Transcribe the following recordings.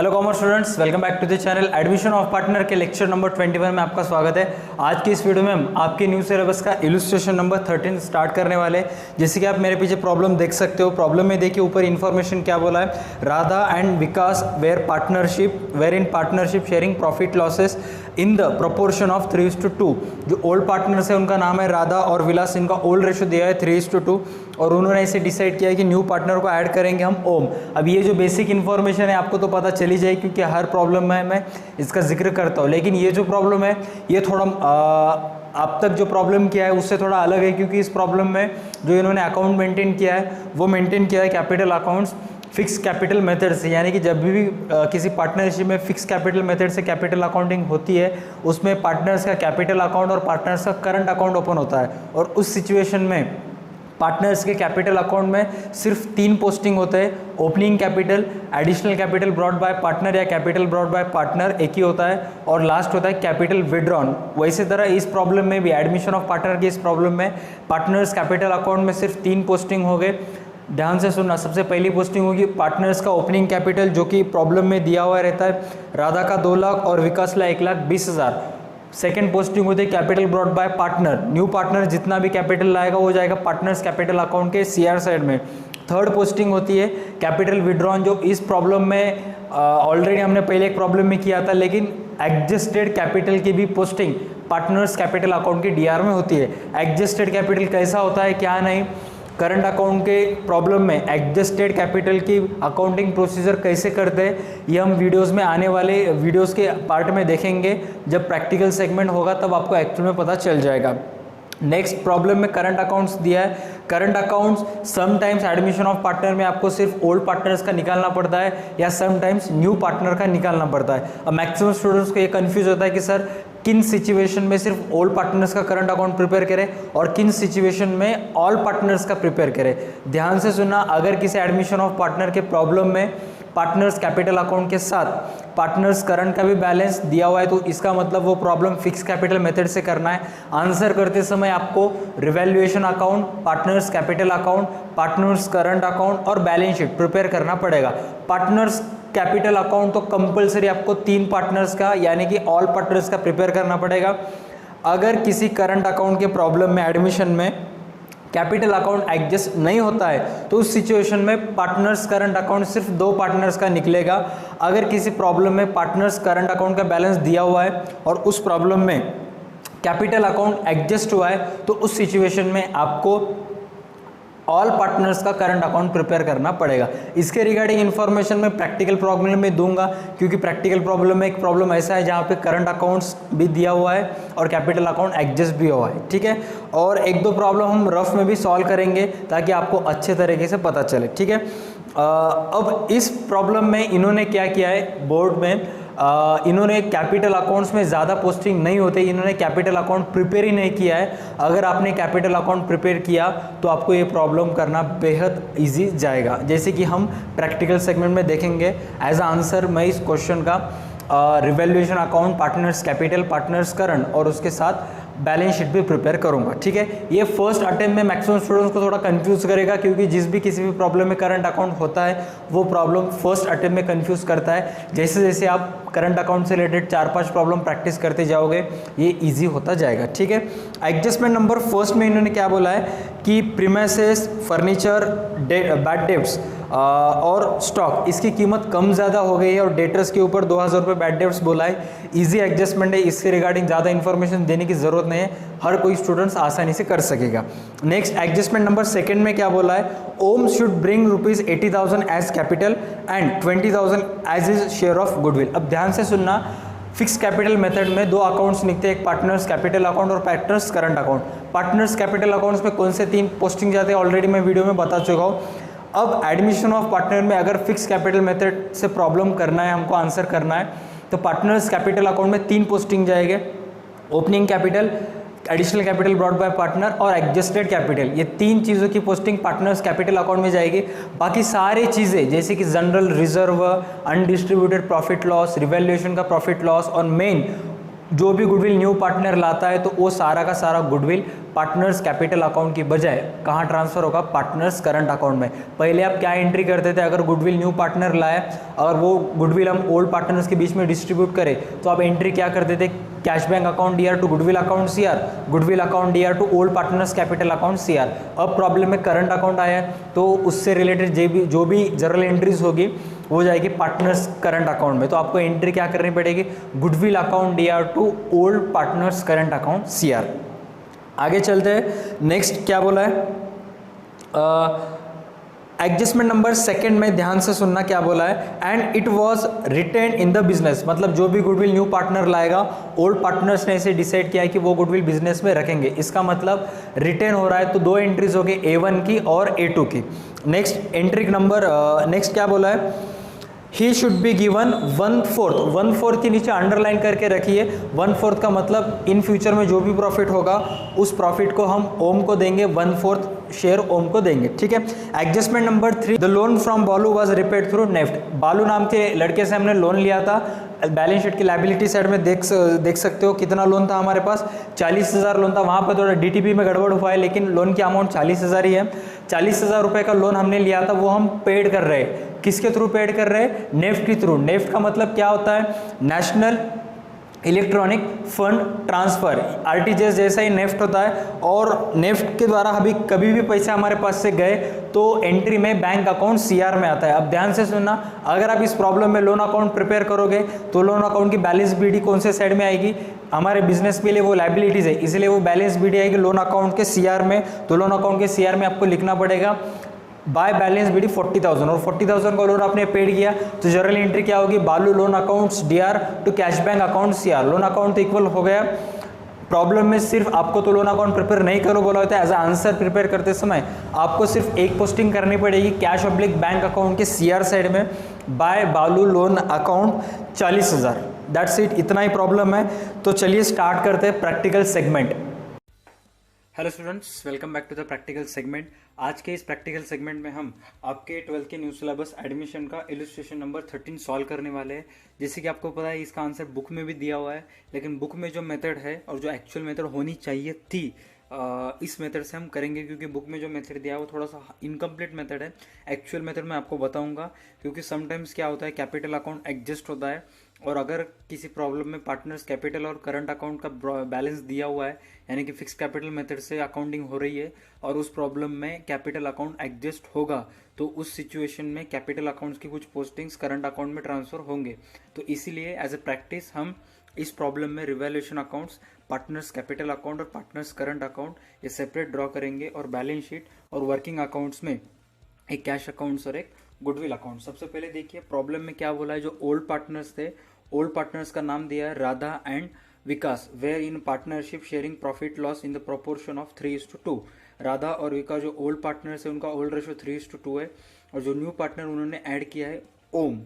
Hello commerce students, welcome back to the channel. Admission of partner के lecture number 21 में आपका स्वागत है। आज की इस वीडियो में हम आपके न्यू सिलेबस का इलस्ट्रेशन नंबर 13 स्टार्ट करने वाले हैं। जैसे कि आप मेरे पीछे प्रॉब्लम देख सकते हो। प्रॉब्लम में देखिए ऊपर इन्फॉर्मेशन क्या बोला है। Radha and Vikas were in partnership sharing profit losses in the proportion of 3:2। जो ओल्ड पार्टनर्स है उनका नाम है राधा और विलास। इनका ओल्ड रेशो दिया है 3:2 और उन्होंने इसे डिसाइड किया है कि न्यू पार्टनर को ऐड करेंगे हम ओम। अब ये जो बेसिक इन्फॉर्मेशन है आपको तो पता चली जाए, क्योंकि हर प्रॉब्लम में मैं इसका जिक्र करता हूँ। लेकिन ये जो प्रॉब्लम है ये थोड़ा अब तक जो प्रॉब्लम किया है उससे थोड़ा अलग है, क्योंकि इस प्रॉब्लम में जो इन्होंने अकाउंट मेंटेन किया है वो मेंटेन किया है capital accounts fix capital method से। यानी कि जब भी किसी पार्टनरशिप में फिक्स कैपिटल मेथड से कैपिटल अकाउंटिंग होती है उसमें पार्टनर्स का कैपिटल अकाउंट और पार्टनर्स का करंट अकाउंट ओपन होता है। और उस सिचुएशन में पार्टनर्स के कैपिटल अकाउंट में सिर्फ 3 पोस्टिंग होते हैं। Opening capital, additional capital brought by partner या कैपिटल ब्रॉट बाय पार्टनर एक ही होता है, और लास्ट होता है कैपिटल विड्रॉन। वैसे तरह इस प्रॉब्लम में भी एडमिशन ऑफ पार्टनर की इस प्रॉब्लम में पार्टनर्स कैपिटल अकाउंट में सिर्फ 3 पोस्टिंग हो गए। ध्यान से सुनना, सबसे पहली पोस्टिंग होगी पार्टनर्स का ओपनिंग कैपिटल, जो कि प्रॉब्लम में दिया हुआ रहता है। राधा का 2 लाख और विकास ला 1,20,000। सेकेंड पोस्टिंग होती है capital brought by partner. New partner जितना भी कैपिटल लाएगा वो जाएगा पार्टनर्स कैपिटल अकाउंट के सीआर साइड में। थर्ड पोस्टिंग होती है कैपिटल विड्रॉन, जो इस प्रॉब्लम में ऑलरेडी हमने पहले एक प्रॉब्लम में किया था, लेकिन एडजस्टेड कैपिटल की भी पोस्टिंग पार्टनर्स कैपिटल अकाउंट की डीआर में होती है। एडजस्टेड कैपिटल कैसा होता है क्या नहीं, करंट अकाउंट के प्रॉब्लम में एडजस्टेड कैपिटल की अकाउंटिंग प्रोसीजर कैसे करते हैं ये हम वीडियोस में आने वाले वीडियोस के पार्ट में देखेंगे। जब प्रैक्टिकल सेगमेंट होगा तब आपको एक्चुअल में पता चल जाएगा। नेक्स्ट प्रॉब्लम में करंट अकाउंट्स दिया है। Current accounts sometimes admission of partner में आपको सिर्फ ओल्ड पार्टनर्स का निकालना पड़ता है या समटाइम्स न्यू पार्टनर का निकालना पड़ता है। अब मैक्सिमम स्टूडेंट्स को ये कंफ्यूज होता है कि सर किन सिचुएशन में सिर्फ ओल्ड पार्टनर्स का करंट अकाउंट प्रिपेयर करें और किन सिचुएशन में ऑल पार्टनर्स का प्रिपेयर करें। ध्यान से सुनना, अगर किसी एडमिशन ऑफ पार्टनर के प्रॉब्लम में पार्टनर्स कैपिटल अकाउंट के साथ पार्टनर्स करंट का भी बैलेंस दिया हुआ है तो इसका मतलब वो प्रॉब्लम फिक्स कैपिटल मेथड से करना है। आंसर करते समय आपको revaluation account, partners capital account, partners current account और बैलेंस शीट प्रिपेयर करना पड़ेगा। पार्टनर्स कैपिटल अकाउंट तो कंपलसरी आपको 3 पार्टनर्स का यानी कि ऑल पार्टनर्स का प्रिपेयर करना पड़ेगा। अगर किसी करंट अकाउंट के प्रॉब्लम में एडमिशन में कैपिटल अकाउंट एडजस्ट नहीं होता है तो उस सिचुएशन में पार्टनर्स करंट अकाउंट सिर्फ 2 पार्टनर्स का निकलेगा। अगर किसी प्रॉब्लम में पार्टनर्स करंट अकाउंट का बैलेंस दिया हुआ है और उस प्रॉब्लम में कैपिटल अकाउंट एडजस्ट हुआ है तो उस सिचुएशन में आपको ऑल पार्टनर्स का करंट अकाउंट प्रिपेयर करना पड़ेगा। इसके रिगार्डिंग इन्फॉर्मेशन मैं प्रैक्टिकल प्रॉब्लम में दूंगा, क्योंकि प्रैक्टिकल प्रॉब्लम में एक प्रॉब्लम ऐसा है जहाँ पे करंट अकाउंट्स भी दिया हुआ है और कैपिटल अकाउंट एडजस्ट भी हुआ है, ठीक है। और 1-2 प्रॉब्लम हम रफ में भी सॉल्व करेंगे ताकि आपको अच्छे तरीके से पता चले, ठीक है। अब इस प्रॉब्लम में इन्होंने क्या किया है, बोर्ड में इन्होंने कैपिटल अकाउंट्स में ज़्यादा पोस्टिंग नहीं होते, इन्होंने कैपिटल अकाउंट प्रिपेयर ही नहीं किया है। अगर आपने कैपिटल अकाउंट प्रिपेयर किया तो आपको ये प्रॉब्लम करना बेहद इजी जाएगा, जैसे कि हम प्रैक्टिकल सेगमेंट में देखेंगे। एज आंसर मैं इस क्वेश्चन का revaluation account, partners capital, partners current और उसके साथ बैलेंस शीट भी प्रिपेयर करूंगा, ठीक है। ये फर्स्ट अटेम्प्ट में मैक्सिमम स्टूडेंट्स को थोड़ा कंफ्यूज करेगा, क्योंकि किसी भी प्रॉब्लम में करंट अकाउंट होता है वो प्रॉब्लम फर्स्ट अटेम्प्ट में कंफ्यूज करता है। जैसे जैसे आप करंट अकाउंट से रिलेटेड 4-5 प्रॉब्लम प्रैक्टिस करते जाओगे ये इजी होता जाएगा, ठीक है। एडजस्टमेंट नंबर फर्स्ट में इन्होंने क्या बोला है कि प्रीमाइसेस, फर्नीचर, बैड डेब्ट्स और स्टॉक, इसकी कीमत कम ज़्यादा हो गई है और डेटर्स के ऊपर 2,000 रुपये बैड डेब्ट्स बोला है। इजी एडजस्टमेंट है, इसके रिगार्डिंग ज़्यादा इन्फॉर्मेशन देने की ज़रूरत नहीं है, हर कोई स्टूडेंट्स आसानी से कर सकेगा। नेक्स्ट एडजस्टमेंट नंबर सेकंड में क्या बोला है, Om should bring ₹80,000 as capital and 20,000 as is share of goodwill. अब ध्यान से सुनना, फिक्स कैपिटल मेथड में 2 अकाउंट्स निकलते हैं, एक पार्टनर्स कैपिटल अकाउंट और partners current account. Partners capital accounts में कौन से 3 पोस्टिंग जाते हैं ऑलरेडी मैं वीडियो में बता चुका हूँ। अब एडमिशन ऑफ पार्टनर में अगर फिक्स कैपिटल मेथड से प्रॉब्लम करना है, हमको आंसर करना है, तो पार्टनर्स कैपिटल अकाउंट में 3 पोस्टिंग जाएंगे, opening capital, additional capital brought by partner और एडजस्टेड कैपिटल। ये 3 चीज़ों की पोस्टिंग पार्टनर्स कैपिटल अकाउंट में जाएगी। बाकी सारी चीज़ें जैसे कि general reserve, undistributed profit loss, revaluation का प्रॉफिट लॉस और मेन जो भी गुडविल न्यू पार्टनर लाता है तो वो सारा का सारा गुडविल पार्टनर्स कैपिटल अकाउंट की बजाय कहाँ ट्रांसफर होगा, पार्टनर्स करंट अकाउंट में। पहले आप क्या एंट्री करते थे, अगर गुडविल न्यू पार्टनर लाए और वो गुडविल हम ओल्ड पार्टनर्स के बीच में डिस्ट्रीब्यूट करें तो आप एंट्री क्या करते थे, cash bank account DR to goodwill account CR, goodwill account DR to old partners capital account CR. अब प्रॉब्लम में करंट अकाउंट आया है तो उससे रिलेटेड जो भी जनरल एंट्रीज होगी वो जाएगी पार्टनर्स करंट अकाउंट में। तो आपको एंट्री क्या करनी पड़ेगी, goodwill account DR to old partners current account CR. आगे चलते हैं, नेक्स्ट क्या बोला है, एडजस्टमेंट नंबर सेकंड में ध्यान से सुनना क्या बोला है, and it was written in the business. मतलब जो भी गुडविल न्यू पार्टनर लाएगा ओल्ड पार्टनर्स ने इसे डिसाइड किया है कि वो गुडविल बिजनेस में रखेंगे, इसका मतलब रिटेन हो रहा है। तो दो एंट्रीज हो गई A1 की और A2 की। नेक्स्ट एंट्री नंबर नेक्स्ट क्या बोला है, ही शुड बी गिवन 1/4। 1/4 के नीचे अंडरलाइन करके रखिए। 1/4 का मतलब इन फ्यूचर में जो भी प्रॉफिट होगा उस प्रॉफिट को हम ओम को देंगे, 1/4 शेयर ओम को देंगे, ठीक है। Adjustment number 3, the loan from बालू वाज रिपेड थ्रू नेफ्ट। बालू नाम के लड़के से हमने लोन लिया था। बैलेंस शीट की लायबिलिटी साइड में देख सकते हो कितना लोन था हमारे पास, 40,000 लोन था। वहाँ पर थोड़ा DTP में गड़बड़ हुआ है लेकिन लोन की अमाउंट 40,000 ही है। 40,000 रुपये का लोन हमने लिया था, वो हम पेड कर रहे हैं। किसके थ्रू पेड कर रहे हैं, नेफ्ट के थ्रू। नेफ्ट का मतलब क्या होता है, national electronic fund transfer, RTGS जैसा ही नेफ्ट होता है। और नेफ्ट के द्वारा अभी कभी भी पैसे हमारे पास से गए तो एंट्री में बैंक अकाउंट CR में आता है। अब ध्यान से सुनना, अगर आप इस प्रॉब्लम में लोन अकाउंट प्रिपेयर करोगे तो लोन अकाउंट की बैलेंस BD कौन से साइड में आएगी, हमारे बिजनेस के लिए वो लाइबिलिटीज है इसलिए वो बैलेंस BD आएगी लोन अकाउंट के CR में। तो लोन अकाउंट के CR में आपको लिखना पड़ेगा बाय बैलेंस BD 40,000, और 40,000 का लोन आपने पेड किया तो जनरल एंट्री क्या होगी, Balu loan accounts DR to cash bank account CR। Loan account तो इक्वल हो गया। प्रॉब्लम में सिर्फ आपको तो लोन अकाउंट प्रिपेयर नहीं करो बोला होता है, एज अ आंसर प्रिपेयर करते समय आपको सिर्फ एक पोस्टिंग करनी पड़ेगी, कैश ऑब्लिक बैंक अकाउंट के CR साइड में by Balu loan account 40,000। That's it, इतना ही प्रॉब्लम है। तो चलिए स्टार्ट करते हैं practical segment. Hello students, welcome back to the practical segment. आज के इस प्रैक्टिकल सेगमेंट में हम आपके 12th के न्यू सिलेबस एडमिशन का इलस्ट्रेशन नंबर 13 सॉल्व करने वाले हैं। जैसे कि आपको पता है इसका आंसर बुक में भी दिया हुआ है, लेकिन बुक में जो मेथड है और जो एक्चुअल मेथड होनी चाहिए थी इस मेथड से हम करेंगे, क्योंकि बुक में जो मेथड दिया है वो थोड़ा सा इनकम्प्लीट मेथड है। एक्चुअल मेथड मैं आपको बताऊंगा, क्योंकि समटाइम्स क्या होता है कैपिटल अकाउंट एडजस्ट होता है और अगर किसी प्रॉब्लम में पार्टनर्स कैपिटल और करंट अकाउंट का बैलेंस दिया हुआ है, यानी कि फिक्स कैपिटल मेथड से अकाउंटिंग हो रही है और उस प्रॉब्लम में कैपिटल अकाउंट एडजस्ट होगा, तो उस सिचुएशन में कैपिटल अकाउंट्स की कुछ पोस्टिंग्स करंट अकाउंट में ट्रांसफर होंगे। तो इसीलिए एज ए प्रैक्टिस हम इस प्रॉब्लम में revaluation accounts, partners capital account और पार्टनर्स करंट अकाउंट ये सेपरेट ड्रॉ करेंगे, और बैलेंस शीट और वर्किंग अकाउंट्स में एक कैश अकाउंट्स और एक गुडविल अकाउंट। सबसे पहले देखिए प्रॉब्लम में क्या बोला है, जो ओल्ड पार्टनर्स थे, ओल्ड पार्टनर्स का नाम दिया है Radha and Vikas, were in partnership sharing profit loss in the proportion of 3:2। Radha और विकास जो ओल्ड पार्टनर्स है उनका ओल्ड रेशो 3:2 है, और जो न्यू पार्टनर उन्होंने ऐड किया है ओम,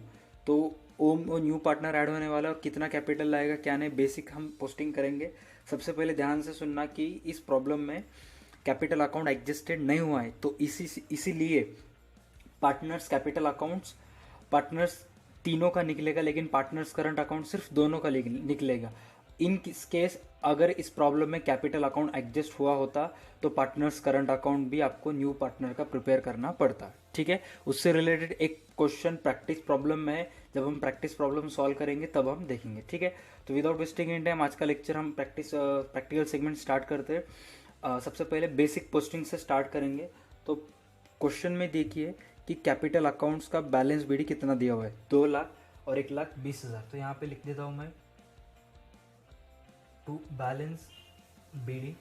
तो ओम वो न्यू पार्टनर ऐड होने वाला है और कितना कैपिटल लाएगा क्या नहीं, बेसिक हम पोस्टिंग करेंगे। सबसे पहले ध्यान से सुनना कि इस प्रॉब्लम में कैपिटल अकाउंट एडजस्टेड नहीं हुआ है, तो इसीलिए पार्टनर्स कैपिटल अकाउंट्स पार्टनर्स तीनों का निकलेगा, लेकिन पार्टनर्स करंट अकाउंट सिर्फ दोनों का निकलेगा। इन केस अगर इस प्रॉब्लम में कैपिटल अकाउंट एडजस्ट हुआ होता तो पार्टनर्स करंट अकाउंट भी आपको न्यू पार्टनर का प्रिपेयर करना पड़ता, ठीक है। उससे रिलेटेड एक क्वेश्चन प्रैक्टिस प्रॉब्लम में है, जब हम प्रैक्टिस प्रॉब्लम सॉल्व करेंगे तब हम देखेंगे, ठीक है। तो विदाउट वेस्टिंग एनी टाइम आज का लेक्चर हम प्रैक्टिकल सेगमेंट स्टार्ट करते हैं। सबसे पहले बेसिक पोस्टिंग से स्टार्ट करेंगे। तो क्वेश्चन में देखिए कि कैपिटल अकाउंट्स का बैलेंस BD कितना दिया हुआ है, 2 लाख और 1,20,000। तो यहाँ पे लिख देता हूँ मैं टू बैलेंस BD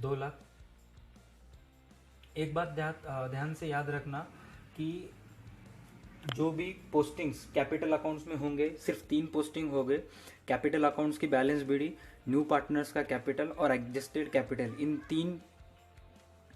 2 लाख। एक बात ध्यान से याद रखना कि जो भी पोस्टिंग्स कैपिटल अकाउंट्स में होंगे सिर्फ 3 पोस्टिंग हो गए, कैपिटल अकाउंट्स की बैलेंस BD, न्यू पार्टनर्स का कैपिटल और एडजस्टेड कैपिटल, इन 3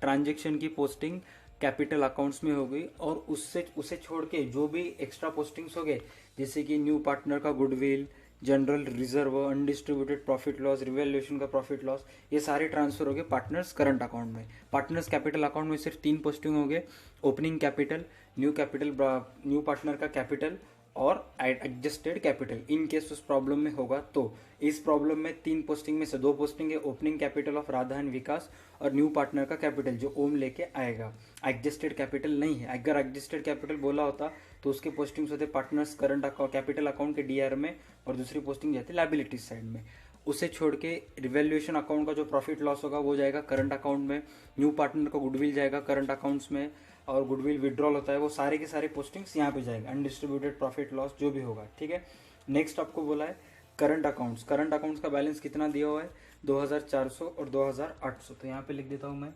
ट्रांजेक्शन की पोस्टिंग कैपिटल अकाउंट्स में हो गई। और उसे छोड़ के जो भी एक्स्ट्रा पोस्टिंग्स हो गए, जैसे कि न्यू पार्टनर का goodwill, general reserve, undistributed profit loss, revaluation का प्रॉफिट लॉस, ये सारे ट्रांसफर हो गए पार्टनर्स करंट अकाउंट में। पार्टनर्स कैपिटल अकाउंट में सिर्फ 3 पोस्टिंग हो गए, ओपनिंग कैपिटल, न्यू पार्टनर का कैपिटल और एडजस्टेड कैपिटल इन केस उस प्रॉब्लम में होगा तो। इस प्रॉब्लम में 3 पोस्टिंग में से 2 पोस्टिंग है opening capital of Radha and Vikas और न्यू पार्टनर का कैपिटल जो ओम लेके आएगा। एडजस्टेड कैपिटल नहीं है। अगर एडजस्टेड कैपिटल बोला होता तो उसके पोस्टिंग्स होते partners current account capital account के डीआर में और दूसरी पोस्टिंग जाती लायबिलिटीज साइड में। उसे छोड़ के रिवैल्यूएशन अकाउंट का जो प्रॉफिट लॉस होगा वो जाएगा करंट अकाउंट में, न्यू पार्टनर का गुडविल जाएगा करंट अकाउंट्स में और गुडविल विड्रॉल होता है वो सारे के सारे पोस्टिंग्स यहाँ पे जाएंगे, अनडिस्ट्रीब्यूटेड प्रॉफिट लॉस जो भी होगा। ठीक है, नेक्स्ट आपको बोला है करंट अकाउंट्स। करंट अकाउंट्स का बैलेंस कितना दिया हुआ है 2400 और 2800। तो यहाँ पे लिख देता हूँ मैं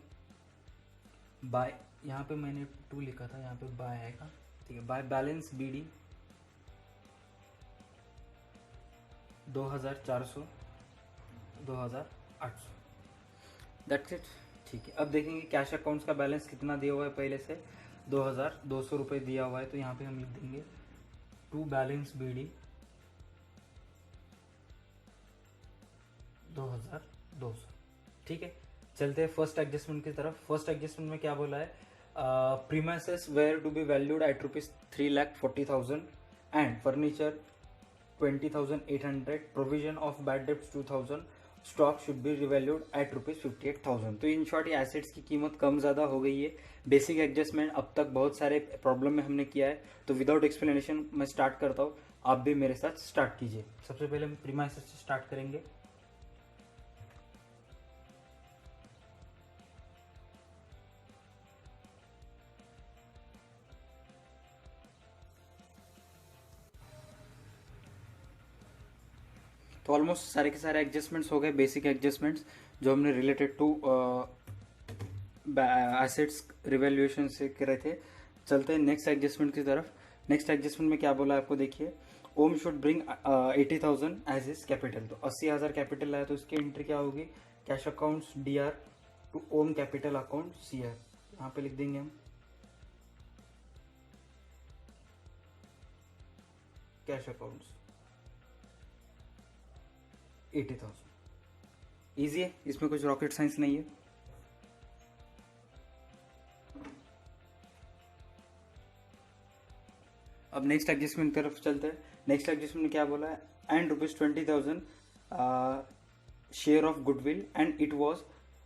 बाय, यहाँ पे मैंने 2 लिखा था, यहाँ पे बाय आएगा। ठीक है, by balance BD 2400 2800 that's it. ठीक है, अब देखेंगे कैश अकाउंट्स का बैलेंस कितना दिया हुआ है पहले से 2200 रुपये दिया हुआ है। तो यहाँ पे हम लिख देंगे टू बैलेंस BD 2200। ठीक है, चलते हैं फर्स्ट एडजस्टमेंट की तरफ। फर्स्ट एडजस्टमेंट में क्या बोला है, premises were to be valued at ₹3,40,000 and furniture 20,800, provision of bad debts 2,000, stock should be revalued at ₹58,000। तो इन शॉर्ट ये एसेट्स की कीमत कम ज़्यादा हो गई है। बेसिक एडजस्टमेंट अब तक बहुत सारे प्रॉब्लम में हमने किया है, तो विदाउट एक्सप्लेनेशन मैं स्टार्ट करता हूँ, आप भी मेरे साथ स्टार्ट कीजिए। सबसे पहले हम प्रीमाइसेस से स्टार्ट करेंगे। तो ऑलमोस्ट सारे के सारे एडजस्टमेंट्स हो गए, बेसिक एडजस्टमेंट्स जो हमने रिलेटेड टू एसेट्स रिवैल्यूएशन से करे थे। चलते हैं नेक्स्ट एडजस्टमेंट की तरफ। नेक्स्ट एडजस्टमेंट में क्या बोला है आपको देखिए, Om should bring 80,000 as is capital. तो 80,000 कैपिटल आया तो इसकी एंट्री क्या होगी, cash accounts DR to Om capital account CR। यहाँ पे लिख देंगे हम कैश अकाउंट्स 80,000। ईजी है, इसमें कुछ रॉकेट साइंस नहीं है। अब नेक्स्ट एडजस्टमेंट की तरफ चलते हैं। नेक्स्ट एडजस्टमेंट में क्या बोला है, and ₹20,000 share of goodwill and it was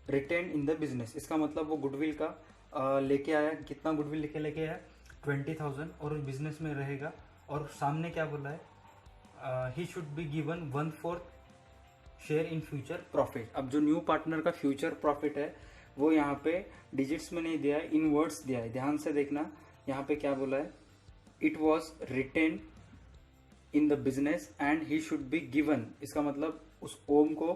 written in the business. इसका मतलब वो गुडविल का लेके आया, कितना गुडविल लेके आया 20,000 और बिजनेस में रहेगा। और सामने क्या बोला है, he should be given 1/4 share in future profit. अब जो न्यू पार्टनर का फ्यूचर प्रॉफिट है वो यहाँ पे डिजिट्स में नहीं दिया है, इन वर्ड्स दिया है। ध्यान से देखना, यहाँ पे क्या बोला है, it was written in the business and he should be given. इसका मतलब उस ओम को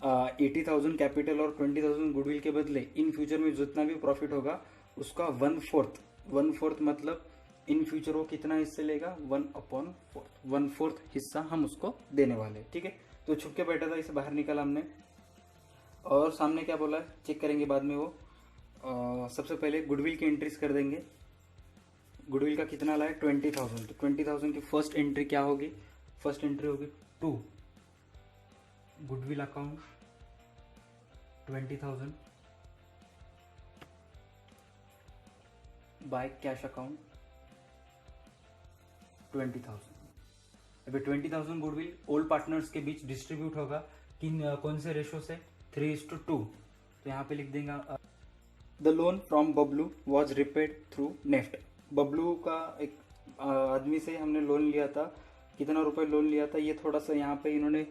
80,000 कैपिटल और 20,000 गुडविल के बदले इन फ्यूचर में जितना भी प्रॉफिट होगा उसका 1/4 मतलब इन फ्यूचर वो कितना हिस्से लेगा 1/4 हिस्सा हम उसको देने वाले। ठीक है, तो छुप के बैठा था, इसे बाहर निकाला हमने। और सामने क्या बोला है चेक करेंगे बाद में वो। सबसे पहले गुडविल की एंट्रीज कर देंगे। गुडविल का कितना लाया 20,000। तो 20,000 की फर्स्ट एंट्री क्या होगी, फर्स्ट एंट्री होगी to goodwill account 20,000 by cash account 20,000। अभी 20,000 गुडविल ओल्ड पार्टनर्स के बीच डिस्ट्रीब्यूट होगा किन कौन से रेशो से 3:2। तो यहाँ पे लिख देंगे the loan from Bablu was repaid through NEFT. Bablu का एक आदमी से हमने लोन लिया था, कितना रुपए लोन लिया था, ये थोड़ा सा यहाँ पे इन्होंने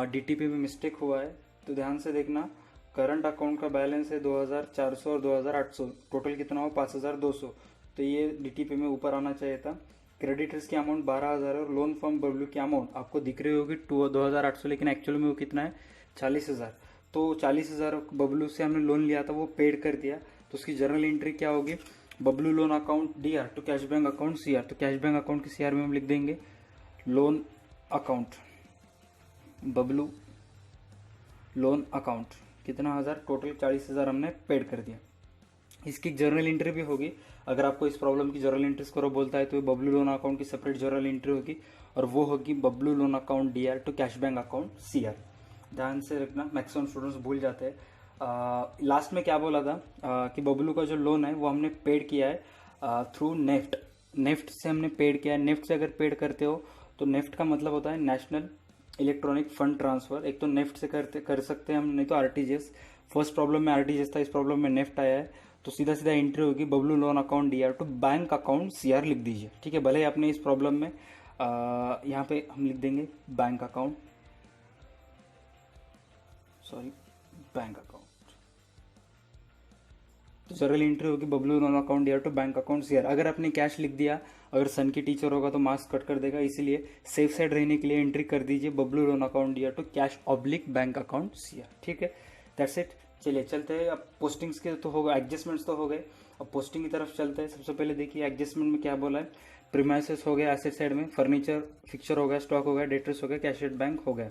DTP में मिस्टेक हुआ है, तो ध्यान से देखना। करंट अकाउंट का बैलेंस है 2,400 और 2,800, टोटल कितना हो 5,200। तो ये DTP में ऊपर आना चाहिए था। क्रेडिटर्स की अमाउंट 12,000 और लोन फ्रॉम बबलू की अमाउंट आपको दिख रही होगी 2,800, लेकिन एक्चुअल में वो कितना है 40,000। तो 40,000 बबलू से हमने लोन लिया था, वो पेड कर दिया। तो उसकी जर्नल एंट्री क्या होगी, Bablu loan account DR to cash bank account CR। तो कैश बैंक अकाउंट की CR में हम लिख देंगे loan account Bablu loan account कितना हज़ार, टोटल 40,000 हमने पेड कर दिया। इसकी जर्नल एंट्री भी होगी। अगर आपको इस प्रॉब्लम की जर्नल एंट्रीज करो बोलता है तो बबलू लोन अकाउंट की सेपरेट जर्नल एंट्री होगी और वो होगी Bablu loan account DR to cash bank account CR। ध्यान से रखना, मैक्सिमम स्टूडेंट्स भूल जाते हैं। लास्ट में क्या बोला था कि बबलू का जो लोन है वो हमने पेड किया है थ्रू नेफ्ट। नेफ्ट से हमने पेड किया है। नेफ्ट से अगर पेड करते हो तो नेफ्ट का मतलब होता है नेशनल इलेक्ट्रॉनिक फंड ट्रांसफर। एक तो नेफ्ट से कर सकते हैं हम, नहीं तो आरटीजीएस। फर्स्ट प्रॉब्लम में आरटीजीएस था, इस प्रॉब्लम में नेफ्ट आया है। तो सीधा सीधा एंट्री होगी Bablu loan account DR to bank account CR लिख दीजिए, ठीक है। भले ही आपने इस प्रॉब्लम में यहाँ पे हम लिख देंगे bank account, sorry bank account. तो जनरल एंट्री होगी Bablu loan account DR to bank account CR. अगर आपने कैश लिख दिया, अगर सन की टीचर होगा तो मार्क्स कट कर देगा, इसीलिए सेफ साइड रहने के लिए एंट्री कर दीजिए Bablu loan account DR to cash oblique bank account CR, ठीक है। That's it. चलिए चलते हैं अब पोस्टिंग्स के तो हो गए, एडजस्टमेंट्स तो हो गए, अब पोस्टिंग की तरफ चलते हैं। सबसे पहले देखिए एडजस्टमेंट में क्या बोला है। प्रीमाइसेस हो गया एसेट साइड में, फर्नीचर फिक्चर हो गया, स्टॉक हो गया, डेटर्स हो गया, कैश एट बैंक हो गया,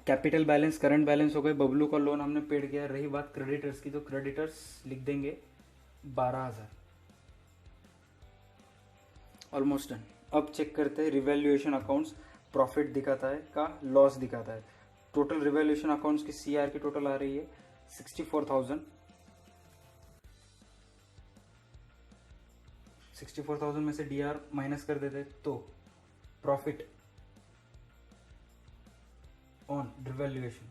कैपिटल बैलेंस करंट बैलेंस हो गए, बबलू का लोन हमने पेड किया। रही बात क्रेडिटर्स की, तो क्रेडिटर्स लिख देंगे 12,000, ऑलमोस्ट डन। अब चेक करते हैं रिवैल्यूएशन अकाउंट्स, प्रॉफिट दिखाता है का लॉस दिखाता है। टोटल रिवैल्यूएशन अकाउंट्स की सीआर की टोटल आ रही है 64,000। 64,000 में से डीआर माइनस कर देते तो प्रॉफिट ऑन रिवैल्यूएशन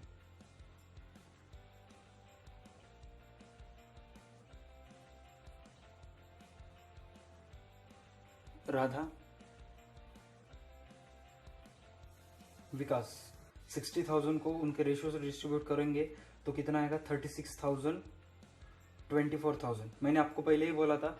राधा विकास 60,000 को उनके रेशियो से डिस्ट्रीब्यूट करेंगे तो कितना आएगा 36,000, 24,000। मैंने आपको पहले ही बोला था।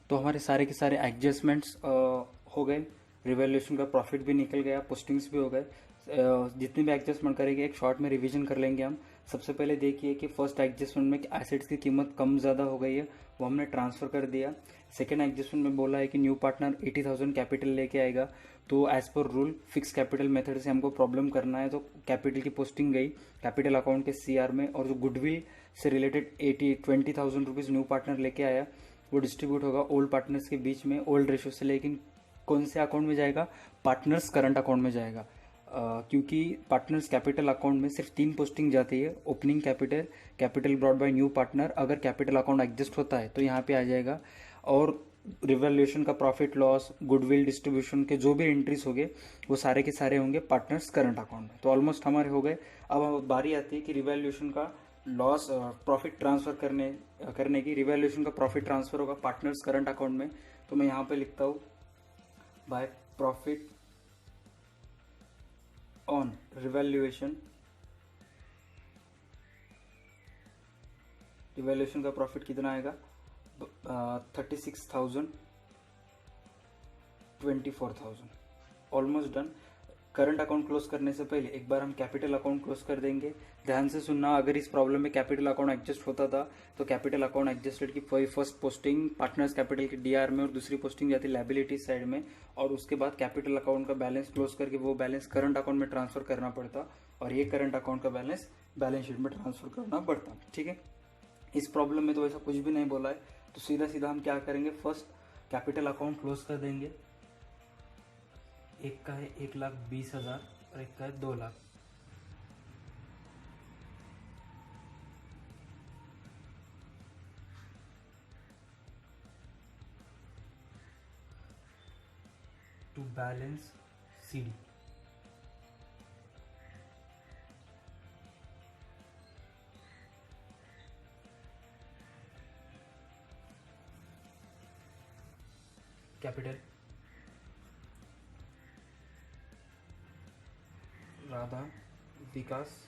तो हमारे सारे के सारे एडजस्टमेंट्स हो गए, रिवैल्यूएशन का प्रॉफिट भी निकल गया, पोस्टिंग्स भी हो गए। जितने भी एडजस्टमेंट करेंगे एक शॉर्ट में रिवीजन कर लेंगे हम। सबसे पहले देखिए कि फर्स्ट एडजस्टमेंट में एसेट्स की कीमत कम ज़्यादा हो गई है, वो हमने ट्रांसफर कर दिया। सेकेंड एडजस्टमेंट में बोला है कि न्यू पार्टनर 80,000 कैपिटल लेके आएगा, तो as per rule fix capital method से हमको प्रॉब्लम करना है, तो कैपिटल की पोस्टिंग गई कैपिटल अकाउंट के सीआर में। और जो गुडविल से रिलेटेड 20,000 रुपीज़ न्यू पार्टनर लेके आया, वो डिस्ट्रीब्यूट होगा ओल्ड पार्टनर्स के बीच में ओल्ड रेशियो से, लेकिन कौन से अकाउंट में जाएगा, पार्टनर्स करंट अकाउंट में जाएगा। क्योंकि पार्टनर्स कैपिटल अकाउंट में सिर्फ 3 पोस्टिंग जाती है, opening capital, capital brought by new partner. अगर कैपिटल अकाउंट एडजस्ट होता है तो यहाँ पे आ जाएगा। और रिवैल्यूएशन का प्रॉफिट लॉस, गुडविल डिस्ट्रीब्यूशन के जो भी एंट्रीज होंगे वो सारे के सारे होंगे पार्टनर्स करंट अकाउंट में। तो ऑलमोस्ट हमारे हो गए। अब बारी आती है कि रिवैल्यूएशन का लॉस प्रॉफिट ट्रांसफर करने की। रिवैल्यूएशन का प्रॉफिट ट्रांसफर होगा पार्टनर्स करंट अकाउंट में, तो मैं यहाँ पे लिखता हूँ by profit on revaluation. Revaluation का प्रॉफिट कितना आएगा 36,000, 24,000, almost done. Current account close करने से पहले एक बार हम कैपिटल अकाउंट क्लोज कर देंगे। ध्यान से सुनना, अगर इस प्रॉब्लम में कैपिटल अकाउंट एडजस्ट होता था तो कैपिटल अकाउंट एडजस्टेड की फर्स्ट पोस्टिंग पार्टनर्स कैपिटल के डीआर में और दूसरी पोस्टिंग जाती लायबिलिटी साइड में, और उसके बाद कैपिटल अकाउंट का बैलेंस क्लोज करके वो बैलेंस करंट अकाउंट में ट्रांसफर करना पड़ता, और ये करंट अकाउंट का बैलेंस बैलेंस शीट में ट्रांसफर करना पड़ता, ठीक है। इस प्रॉब्लम में तो ऐसा कुछ भी नहीं बोला है, तो सीधा सीधा हम क्या करेंगे, फर्स्ट कैपिटल अकाउंट क्लोज कर देंगे। एक का है 1,20,000 और एक का है 2 lakh. To balance CD, capital Radha Vikas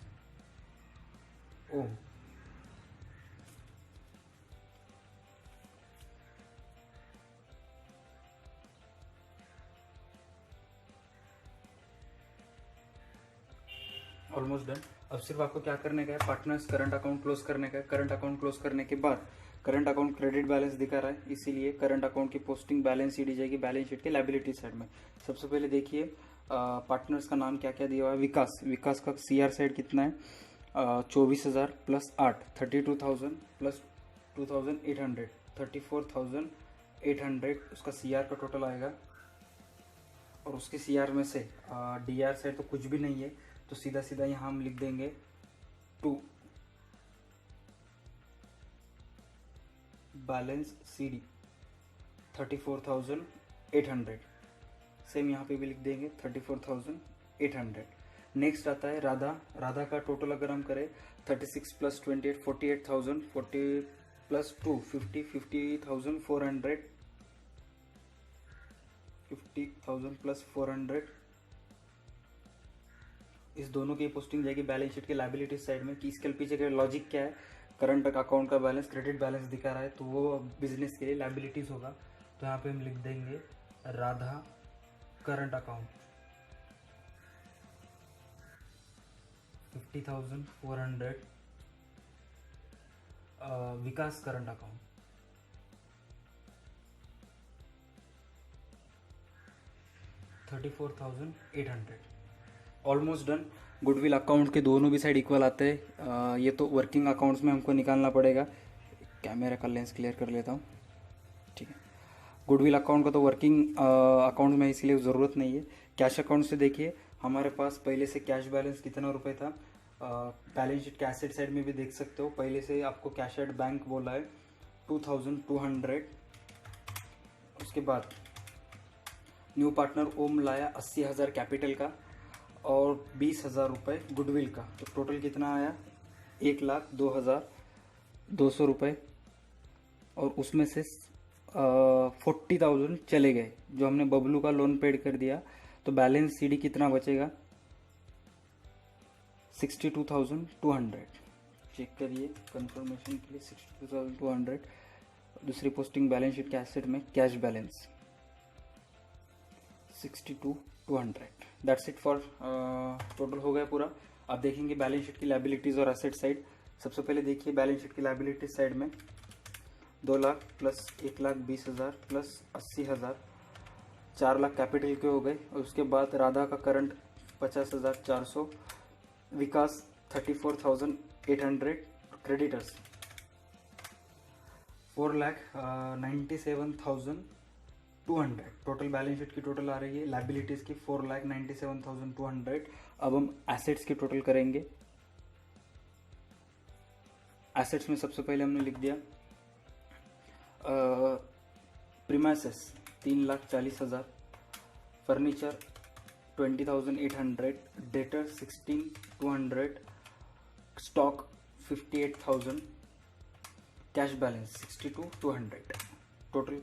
Om. Almost done. अब सिर्फ आपको क्या करने का है, पार्टनर्स करंट अकाउंट क्लोज करने का है। करंट अकाउंट क्लोज करने के बाद करंट अकाउंट क्रेडिट बैलेंस दिखा रहा है, इसीलिए करंट अकाउंट की पोस्टिंग बैलेंस शीट दी जाएगी बैलेंस शीट के लायबिलिटी साइड में। सबसे पहले देखिए पार्टनर्स का नाम क्या क्या दिया हुआ है। विकास, विकास का सीआर साइड कितना है 24,000 प्लस 8, 32,000 प्लस 2,800, 34,800 उसका सीआर का टोटल आएगा। और उसके सीआर में से डीआर साइड तो कुछ भी नहीं है, तो सीधा सीधा यहाँ हम लिख देंगे 2 बैलेंस सीडी 34,800। सेम यहाँ पे भी लिख देंगे 34,800। नेक्स्ट आता है राधा। राधा का टोटल अगर हम करें 36 + 28 48,000, 40 + 2 50 50,400, 50,000 + 400। इस दोनों की पोस्टिंग जाएगी बैलेंस शीट के लायबिलिटी साइड में। कि इसके पीछे का लॉजिक क्या है, करंट अकाउंट का बैलेंस क्रेडिट बैलेंस दिखा रहा है तो वो बिजनेस के लिए लायबिलिटीज होगा। तो यहाँ पे हम लिख देंगे Radha current account 50,400, Vikas current account 34,800। Almost done. Goodwill account के दोनों भी साइड इक्वल आते हैं। ये तो वर्किंग अकाउंट्स में हमको निकालना पड़ेगा। कैमरा का लेंस क्लियर कर लेता हूँ, ठीक है। गुडविल अकाउंट का तो वर्किंग अकाउंट में इसलिए ज़रूरत नहीं है। कैश अकाउंट से देखिए हमारे पास पहले से कैश बैलेंस कितना रुपए था। बैलेंस शीट के एसेट साइड में भी देख सकते हो, पहले से आपको कैश एट बैंक बोला है 2,200। उसके बाद न्यू पार्टनर ओम लाया 80,000 कैपिटल का और 20,000 रुपये गुडविल का। तो टोटल कितना आया 1,02,200 रुपये। और उसमें से 40,000 चले गए जो हमने बबलू का लोन पेड कर दिया। तो बैलेंस सीडी कितना बचेगा 62,200। चेक करिए कंफर्मेशन के लिए 62,200। दूसरी पोस्टिंग बैलेंस शीट के एसेट में cash balance 62,200। That's it for total हो गया पूरा। अब देखेंगे बैलेंस शीट की लायबिलिटीज और एसेट साइड। सबसे पहले देखिए बैलेंस शीट की लायबिलिटीज साइड में 2 lakh plus 1,20,000 plus 80,000, 4 lakh capital के हो गए। और उसके बाद राधा का करंट 50,400, विकास 34,800, क्रेडिटर्स 4,97,200। टोटल बैलेंस शीट की टोटल आ रही है लायबिलिटीज की 4,97,200। अब हम एसेट्स की टोटल करेंगे। एसेट्स में सबसे पहले हमने लिख दिया premises 3,40,000, furniture 20,800, debtor 16,200, stock 58,000, cash balance 62,200। Total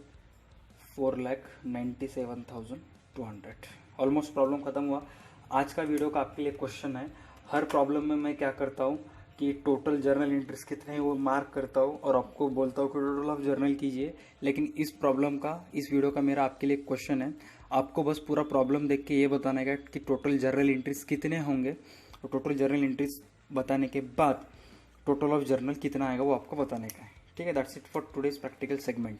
4,97,200। Almost problem खत्म हुआ। आज का वीडियो का आपके लिए क्वेश्चन है, हर प्रॉब्लम में मैं क्या करता हूँ कि टोटल जर्नल एंट्रीज कितने हैं वो मार्क करता हूँ और आपको बोलता हूँ कि टोटल ऑफ जर्नल कीजिए। लेकिन इस प्रॉब्लम का, इस वीडियो का मेरा आपके लिए क्वेश्चन है, आपको बस पूरा प्रॉब्लम देख के ये बताना है कि टोटल जर्नल एंट्रीज कितने होंगे। और टोटल जर्नल एंट्रीज बताने के बाद टोटल ऑफ जर्नल कितना आएगा वो आपको बताने का है, ठीक है। That's it for today's practical segment.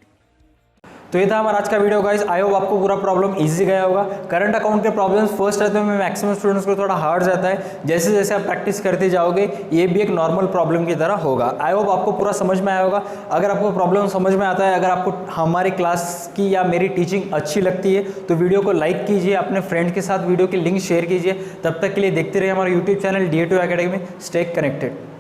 तो ये था हमारा आज का वीडियो गाइस। आई होप आपको पूरा प्रॉब्लम इजी गया होगा। करंट अकाउंट के प्रॉब्लम्स फर्स्ट रहते हैं मैक्सिमम स्टूडेंट्स को थोड़ा हार्ड जाता है। जैसे जैसे आप प्रैक्टिस करते जाओगे ये भी एक नॉर्मल प्रॉब्लम की तरह होगा। आई होप आपको पूरा समझ में आया होगा। अगर आपको प्रॉब्लम समझ में आता है, अगर आपको हमारी क्लास की या मेरी टीचिंग अच्छी लगती है तो वीडियो को लाइक कीजिए, अपने फ्रेंड के साथ वीडियो की लिंक शेयर कीजिए। तब तक के लिए देखते रहिए हमारा YouTube channel DA2 academy. Stay connected.